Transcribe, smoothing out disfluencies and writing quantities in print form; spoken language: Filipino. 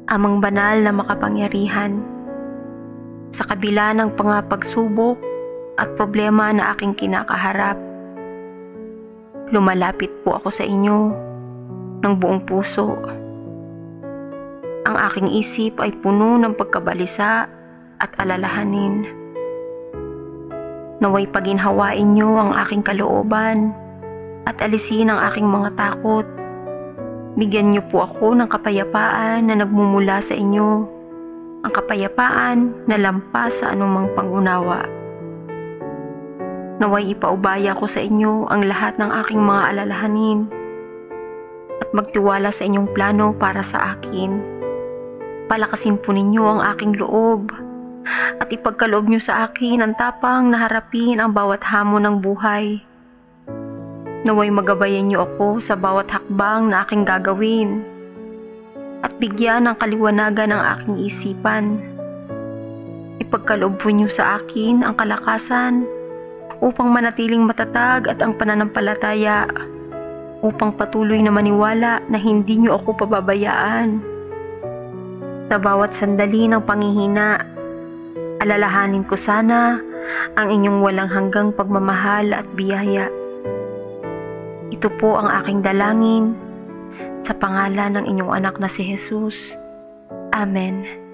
Amang banal na makapangyarihan, sa kabila ng mga pagsubok at problema na aking kinakaharap, lumalapit po ako sa inyo ng buong puso. Ang aking isip ay puno ng pagkabalisa at alalahanin. Naway paginhawain niyo ang aking kalooban at alisin ang aking mga takot. Bigyan niyo po ako ng kapayapaan na nagmumula sa inyo, ang kapayapaan na lampas sa anumang pangunawa. Naway ipaubaya ko sa inyo ang lahat ng aking mga alalahanin at magtiwala sa inyong plano para sa akin. Palakasin po ninyo ang aking loob at ipagkaloob niyo sa akin ang tapang na harapin ang bawat hamon ng buhay. Naway magabayan niyo ako sa bawat hakbang na aking gagawin at bigyan ng kaliwanagan ang aking isipan. Ipagkaloob po niyo sa akin ang kalakasan upang manatiling matatag at ang pananampalataya, upang patuloy na maniwala na hindi niyo ako pababayaan. Sa bawat sandali ng panghihina, alalahanin ko sana ang inyong walang hanggang pagmamahal at biyaya. Ito po ang aking dalangin sa pangalan ng inyong anak na si Jesus. Amen.